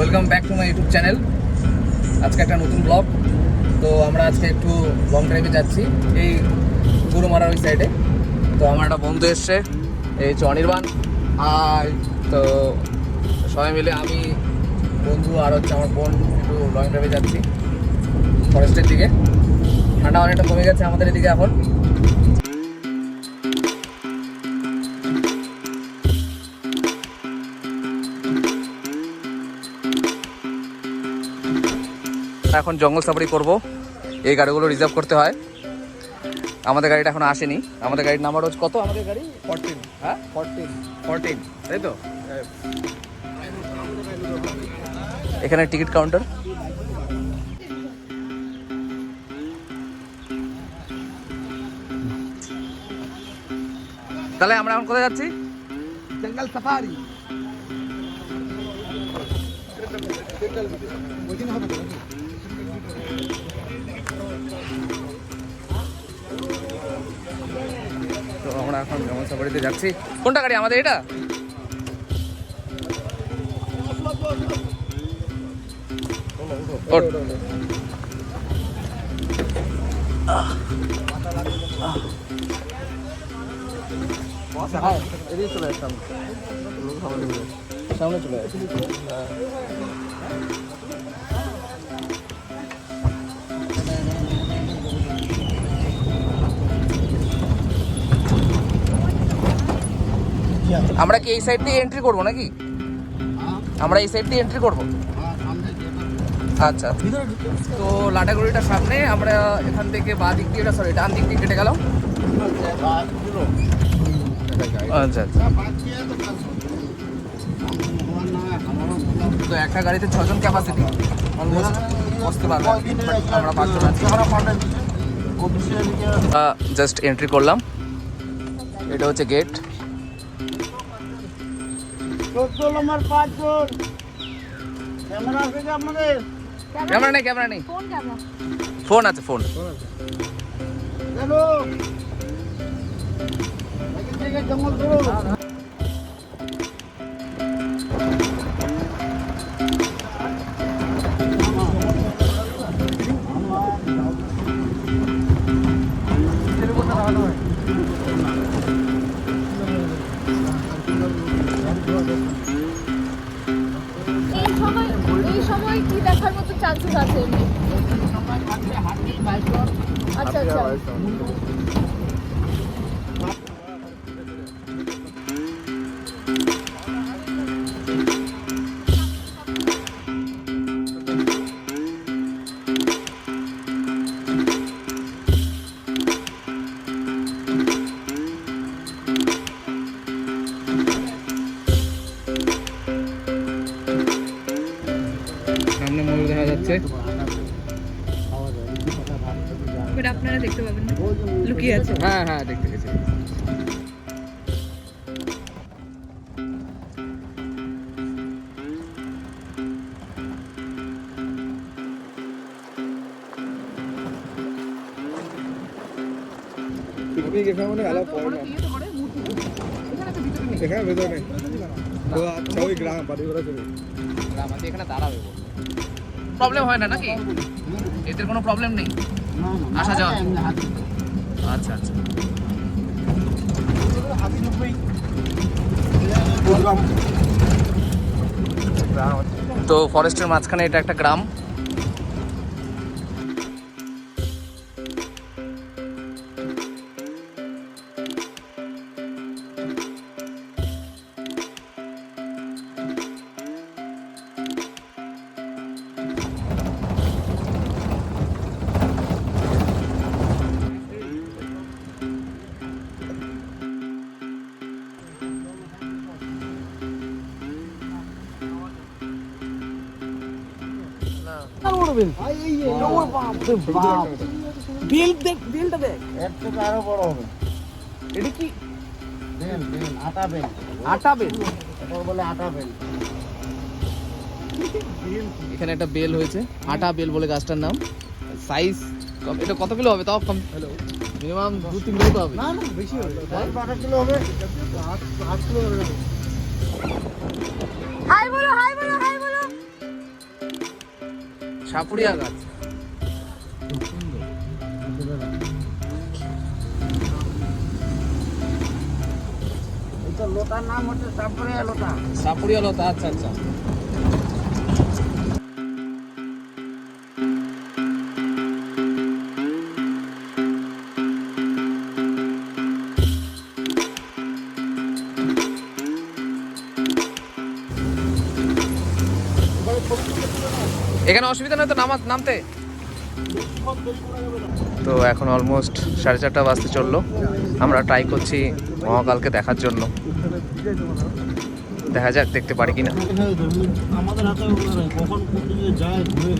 Welcome back to my YouTube channel. আজকে একটা নতুন ব্লগ। তো আমরা আজকে একটু লং ড্রাইভে যাচ্ছি এই গুরুমারার ওই সাইডে। তো আমার একটা বন্ধু এসছে, এই হচ্ছে অনির্বাণ। আর তো সবাই মিলে আমি, বন্ধু আর হচ্ছে আমার বোন একটু লং ড্রাইভে যাচ্ছি ফরেস্টের দিকে। ঠান্ডা অনেকটা কমে গেছে আমাদের এদিকে এখন। এখন জঙ্গল সাফারি করব। এই গাড়িগুলো রিজার্ভ করতে হয়। আমাদের গাড়িটা এখন আসেনি। আমাদের গাড়ির নাম্বার হচ্ছে কত? আমাদের গাড়ি 14। হ্যাঁ 14, তাই তো? এখানে টিকিট কাউন্টার। তাহলে আমরা এখন কোথায় যাচ্ছি? জঙ্গল সাফারি। তো আমরা এখন জঙ্গল সাফারিতে যাচ্ছি। কোনটা গাড়ি আমাদের? এটা এদিকে চলে আসতাম, সামনে চলে আসি। আমরা কি এই সাইড দিয়ে এন্ট্রি করবো নাকি? আমরা এই সাইড দিয়ে এন্ট্রি করবো। আচ্ছা, তো লাটাগুড়িটার সামনে আমরা এখান থেকে বাঁ দিক দিয়ে, সরি ডান দিক দিয়ে কেটে গেলাম। আচ্ছা আচ্ছা। তো একটা গাড়িতে 6 জন ক্যাপাসিটি অলমোস্ট বসতে পারবো। আমরা 5 জন আছি। জাস্ট এন্ট্রি করলাম। এটা হচ্ছে গেট। ক্যামেরা নেই। ফোন আছে, ফোন। এই সময় কি দেখার মতো চান্সেস আছে? আচ্ছা আচ্ছা। সামনে ময়ূর দেখা যাচ্ছে। আপনারা দেখতে পাবেন না, লুকিয়ে আছে। হ্যাঁ হ্যাঁ, দেখতে গেছি। এখানে দাঁড়াবে, প্রবলেম হয় না নাকি? এদের কোনো প্রবলেম নেই আসা যাওয়া? আচ্ছা আচ্ছা। তো ফরেস্টের মাঝখানে এটা একটা গ্রাম। বিলটা দেখ, এর থেকে আরো বড় হবে। এটা কি? বেল, আটা বেল। আটা বেল? এটা বলে আটা বেল। এখানে একটা বেল হয়েছে, আটা বেল বলে গাছটার নাম। সাইজ এটা কত কিলো হবে? তাও মিনিমাম 2-3 কিলো তো হবে। না না, বেশি হবে। 12 কিলো হবে। 8 কিলো হবে। হাই বলো, হাই বলো, হাই বলো। সাপুরিয়া গাছ। এটা লোটার নাম হচ্ছে সাপুরিয়া লোটা। সাপুরিয়া লতা, আচ্ছা আচ্ছা। এখানে অসুবিধা নয় তো নামতে? তো এখন অলমোস্ট 4:30 বাজতে চললো। আমরা ট্রাই করছি মহাকালকে দেখার জন্য, দেখা যাক দেখতে পারি কিনা। আমাদের হাতে কখন কোন দিকে যায় ঘুরে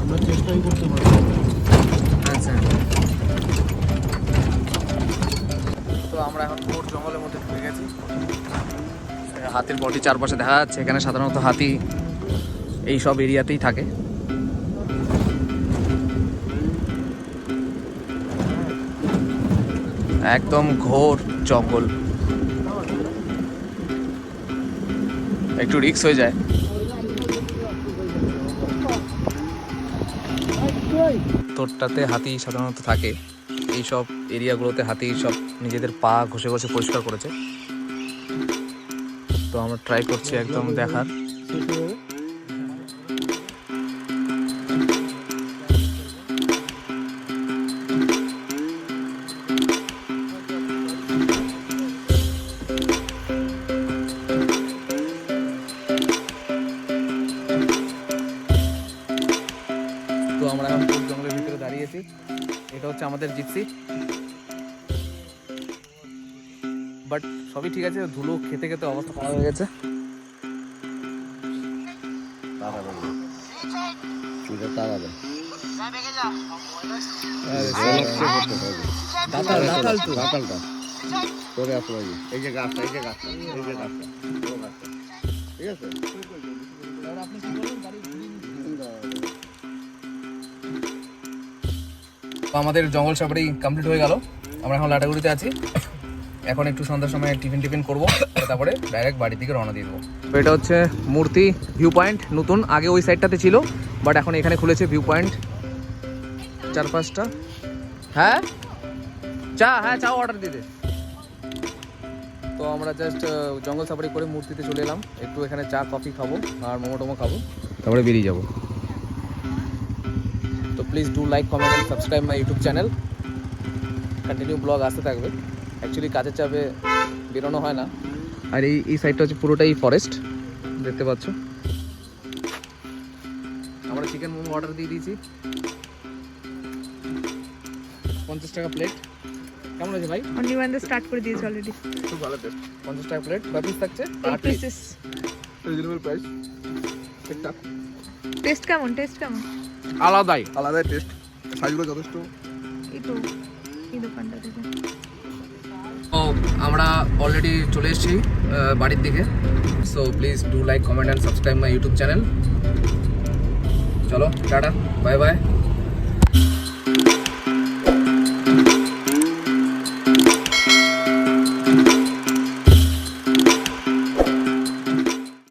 আমরা চেষ্টাই করতে পারি। আচ্ছা, তো আমরা এখন ঘোর জঙ্গলের মধ্যে ঢুকে গেছি। হাতির বডি চারপাশে দেখা যাচ্ছে। এখানে সাধারণত হাতি এই সব এরিয়াতেই থাকে। একদম ঘোর জঙ্গল, একটু রিস্ক হয়ে যায়। তোরটাতে হাতি সাধারণত থাকে, এই সব এরিয়াগুলোতে হাতি সব নিজেদের পা ঘষে ঘষে পরিষ্কার করেছে। তো আমরা ট্রাই করছি একদম দেখার। তো আমরা এখন পুরো জঙ্গলের ভিতরে দাঁড়িয়েছি। এটা হচ্ছে আমাদের জিপসি, বাট সবই ঠিক আছে। ধুলো খেতে খেতে অবস্থা খারাপ হয়ে গেছে। এই যে গাছটা, এই যে গাছটা, এই যে গাছটা, ঠিক আছে। তো আমাদের জঙ্গল সাফারি কমপ্লিট হয়ে গেল। আমরা এখন লাটাগুড়িতে আছি। এখন একটু সন্ধ্যার সময় টিফিন করবো, তারপরে ডাইরেক্ট বাড়ির দিকে রওনা দিয়ে দেবো। তো এটা হচ্ছে মূর্তি ভিউ পয়েন্ট, নতুন। আগে ওই সাইডটাতে ছিল, বাট এখন এখানে খুলেছে ভিউ পয়েন্ট 4-5টা। হ্যাঁ চা অর্ডার দিতে। তো আমরা জাস্ট জঙ্গল সাফারি করে মূর্তিতে চলে এলাম। একটু এখানে চা কফি খাবো আর মোমো খাবো, তারপরে বেরিয়ে যাবো। তো please do like, comment and subscribe my YouTube channel. Continue blog আসতে থাকবে। অ্যাকচুয়ালি কাজের চাপে বেরোনো হয় না। আর এই সাইডটা হচ্ছে পুরোটাই ফরেস্ট, দেখতে পাচ্ছ। আমরা চিকেন মোমো অর্ডার দিয়ে দিয়েছি, 50 টাকা প্লেট। কেমন আছে ভাই? অনলি ওয়ান স্টার্ট করে দিয়েছে অলরেডি। খুব ভালো টেস্ট। 50 টাকা প্লেট, কয় পিস থাকছে? 8 পিসেস। রিজনেবল প্রাইস, ঠিকঠাক। টেস্ট কেমন? আলাদাই টেস্ট, সাইজগুলো যথেষ্ট। এই তো এই দোকানটা থেকে। তো আমরা অলরেডি চলে এসেছি বাড়ির দিকে। So please do like, comment and subscribe my YouTube channel. চলো টাটা, বাই বাই।